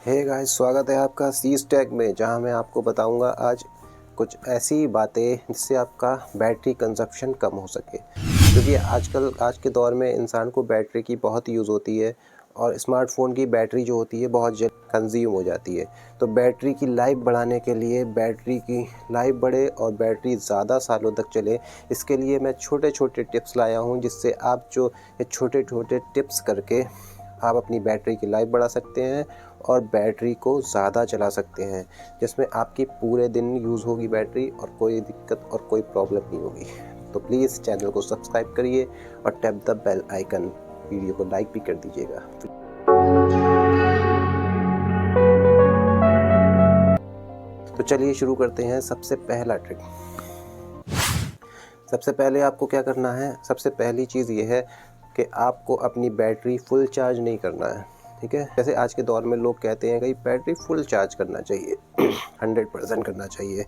Hey guys, स्वागत है आपका सीज टैग में, जहां मैं आपको बताऊंगा आज कुछ ऐसी बातें जिससे आपका बैटरी कंजप्शन कम हो सके। क्योंकि आज के दौर में इंसान को बैटरी की बहुत यूज़ होती है और स्मार्टफ़ोन की बैटरी जो होती है बहुत जल्द कंज्यूम हो जाती है। तो बैटरी की लाइफ बढ़ाने के लिए, बैटरी की लाइफ बढ़े और बैटरी ज़्यादा सालों तक चले, इसके लिए मैं छोटे छोटे टिप्स लाया हूँ, जिससे आप जो ये छोटे छोटे टिप्स करके आप अपनी बैटरी की लाइफ बढ़ा सकते हैं और बैटरी को ज़्यादा चला सकते हैं, जिसमें आपकी पूरे दिन यूज़ होगी बैटरी और कोई दिक्कत और कोई प्रॉब्लम नहीं होगी। तो प्लीज़ चैनल को सब्सक्राइब करिए और tap the bell icon, video को लाइक भी कर दीजिएगा। तो चलिए शुरू करते हैं। सबसे पहला ट्रिक, सबसे पहले आपको क्या करना है, सबसे पहली चीज़ ये है कि आपको अपनी बैटरी फुल चार्ज नहीं करना है। ठीक है, जैसे आज के दौर में लोग कहते हैं कि बैटरी फुल चार्ज करना चाहिए 100% करना चाहिए,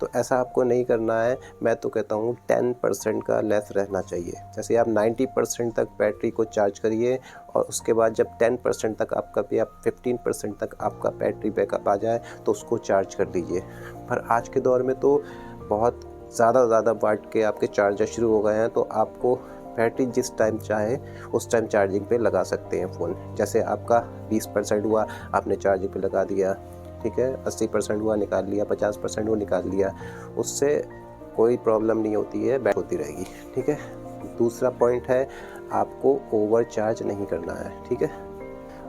तो ऐसा आपको नहीं करना है। मैं तो कहता हूँ 10% का लेस रहना चाहिए। जैसे आप 90% तक बैटरी को चार्ज करिए और उसके बाद जब 10% तक आपका या 15% तक आपका बैटरी बैकअप आ जाए तो उसको चार्ज कर लीजिए। पर आज के दौर में तो बहुत ज़्यादा वाट के आपके चार्जर शुरू हो गए हैं, तो आपको बैटरी जिस टाइम चाहे उस टाइम चार्जिंग पे लगा सकते हैं फ़ोन। जैसे आपका 20% हुआ, आपने चार्जिंग पे लगा दिया, ठीक है, 80% हुआ, निकाल लिया, 50% हुआ, निकाल लिया, उससे कोई प्रॉब्लम नहीं होती है, बैटरी होती रहेगी। ठीक है, दूसरा पॉइंट है, आपको ओवर चार्ज नहीं करना है। ठीक है,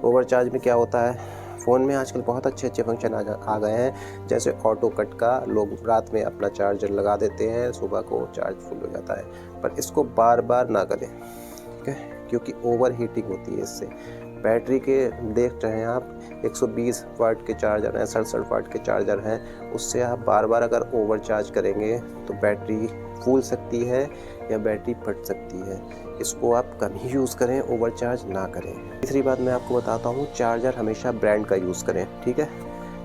ओवर चार्ज में क्या होता है, फ़ोन में आजकल बहुत अच्छे फंक्शन आ गए हैं। जैसे ऑटो कट का, लोग रात में अपना चार्जर लगा देते हैं, सुबह को चार्ज फुल हो जाता है, पर इसको बार बार ना करें। ठीक है, क्योंकि ओवर हीटिंग होती है इससे। बैटरी के देख रहे हैं आप 120 वाट के चार्जर हैं, 67 वाट के चार्जर हैं, उससे आप बार बार अगर ओवर चार्ज करेंगे तो बैटरी फूल सकती है या बैटरी फट सकती है। इसको आप कम ही यूज़ करें, ओवर चार्ज ना करें। तीसरी बात मैं आपको बताता हूँ, चार्जर हमेशा ब्रांड का यूज़ करें। ठीक है,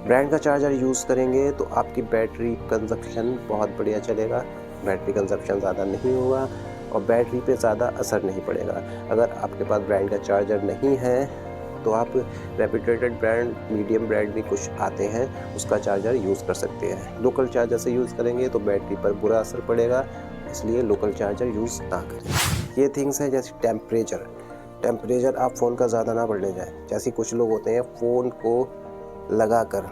ब्रांड का चार्जर यूज़ करेंगे तो आपकी बैटरी कंजप्शन बहुत बढ़िया चलेगा, बैटरी कंजप्शन ज़्यादा नहीं होगा और बैटरी पे ज़्यादा असर नहीं पड़ेगा। अगर आपके पास ब्रांड का चार्जर नहीं है तो आप रेप्यूटेड ब्रांड, मीडियम ब्रांड भी कुछ आते हैं, उसका चार्जर यूज़ कर सकते हैं। लोकल चार्जर से यूज़ करेंगे तो बैटरी पर बुरा असर पड़ेगा, इसलिए लोकल चार्जर यूज़ ना करें। ये थिंग्स हैं, जैसे टेम्परेचर आप फ़ोन का ज़्यादा ना बढ़ने जाए। जैसे कुछ लोग होते हैं फ़ोन को लगाकर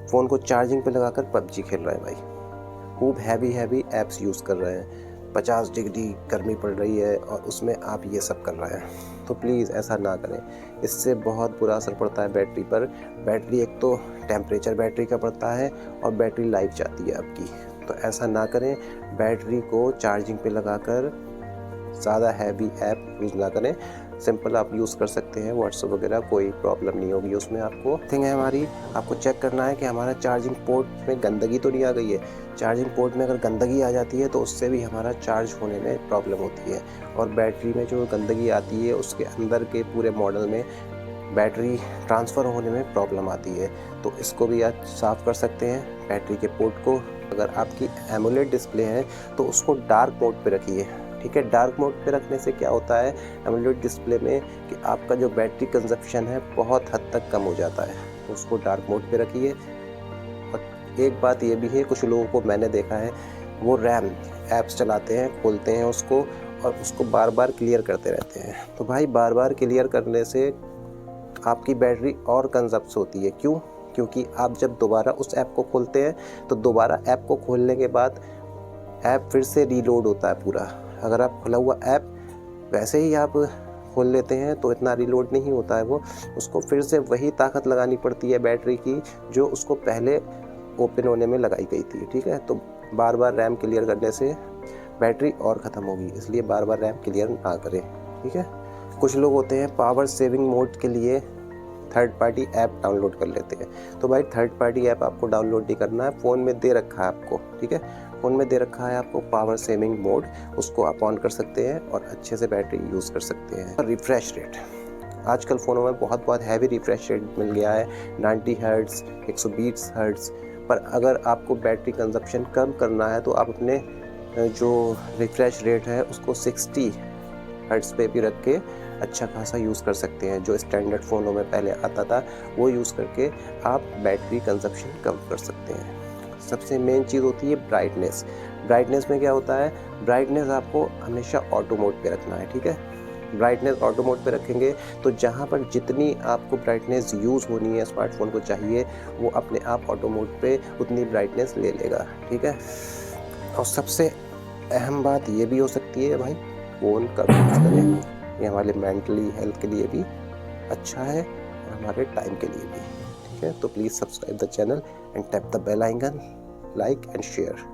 फ़ोन को चार्जिंग पे लगाकर पबजी खेल रहे हैं भाई, खूब हैवी ऐप्स यूज़ कर रहे हैं, 50 डिग्री गर्मी पड़ रही है और उसमें आप ये सब कर रहे हैं। तो प्लीज़ ऐसा ना करें, इससे बहुत बुरा असर पड़ता है बैटरी पर। बैटरी एक तो टेम्परेचर बैटरी का पड़ता है और बैटरी लाइफ जाती है आपकी, तो ऐसा ना करें। बैटरी को चार्जिंग पे लगाकर ज़्यादा हैवी ऐप यूज़ ना करें, सिंपल आप यूज़ कर सकते हैं व्हाट्सएप वगैरह, कोई प्रॉब्लम नहीं होगी उसमें। आपको थिंग है हमारी, आपको चेक करना है कि हमारा चार्जिंग पोर्ट में गंदगी तो नहीं आ गई है। चार्जिंग पोर्ट में अगर गंदगी आ जाती है तो उससे भी हमारा चार्ज होने में प्रॉब्लम होती है, और बैटरी में जो गंदगी आती है उसके अंदर के पूरे मॉडल में बैटरी ट्रांसफ़र होने में प्रॉब्लम आती है। तो इसको भी आप साफ़ कर सकते हैं, बैटरी के पोर्ट को। अगर आपकी एमोलेड डिस्प्ले है तो उसको डार्क मोड पे रखिए। ठीक है, डार्क मोड पे रखने से क्या होता है एमोलेड डिस्प्ले में, कि आपका जो बैटरी कंजप्शन है बहुत हद तक कम हो जाता है, तो उसको डार्क मोड पे रखिए। और एक बात ये भी है, कुछ लोगों को मैंने देखा है, वो रैम ऐप्स चलाते हैं, खोलते हैं उसको और उसको बार बार क्लियर करते रहते हैं। तो भाई बार बार क्लियर करने से आपकी बैटरी और कंजप्ट होती है। क्यों? क्योंकि आप जब दोबारा उस ऐप को खोलते हैं तो दोबारा ऐप को खोलने के बाद ऐप फिर से रीलोड होता है पूरा। अगर आप खुला हुआ ऐप वैसे ही आप खोल लेते हैं तो इतना रीलोड नहीं होता है, वो उसको फिर से वही ताकत लगानी पड़ती है बैटरी की जो उसको पहले ओपन होने में लगाई गई थी। ठीक है, तो बार बार रैम क्लियर करने से बैटरी और ख़त्म होगी, इसलिए बार बार रैम क्लियर ना करें। ठीक है, कुछ लोग होते हैं पावर सेविंग मोड के लिए थर्ड पार्टी ऐप डाउनलोड कर लेते हैं। तो भाई थर्ड पार्टी ऐप आपको डाउनलोड नहीं करना है, फ़ोन में दे रखा है आपको। ठीक है, फ़ोन में दे रखा है आपको पावर सेविंग मोड, उसको आप ऑन कर सकते हैं और अच्छे से बैटरी यूज़ कर सकते हैं। रिफ्रेश रेट, आजकल फ़ोनों में बहुत हैवी रिफ्रेश रेट मिल गया है, 90 हर्ट्ज़, 120 हर्ट्ज़। पर अगर आपको बैटरी कंजप्शन कम करना है तो आप अपने जो रिफ्रेश रेट है उसको 60 हर्ट्ज़ पे भी रख के अच्छा खासा यूज़ कर सकते हैं। जो स्टैंडर्ड फ़ोनों में पहले आता था वो यूज़ करके आप बैटरी कंजप्शन कम कर सकते हैं। सबसे मेन चीज़ होती है ब्राइटनेस। ब्राइटनेस में क्या होता है, ब्राइटनेस आपको हमेशा ऑटो मोड पे रखना है, ठीक है। ब्राइटनेस ऑटो मोड पे रखेंगे तो जहाँ पर जितनी आपको ब्राइटनेस यूज़ होनी है स्मार्टफोन को चाहिए, वो अपने आप ऑटो मोड पे उतनी ब्राइटनेस ले लेगा, ठीक है। और सबसे अहम बात ये भी हो सकती है भाई, फ़ोन कम यूज़ करें। ये हमारे मेंटली हेल्थ के लिए भी अच्छा है और हमारे टाइम के लिए भी, ठीक है। तो please subscribe the channel and tap the bell icon, like and share.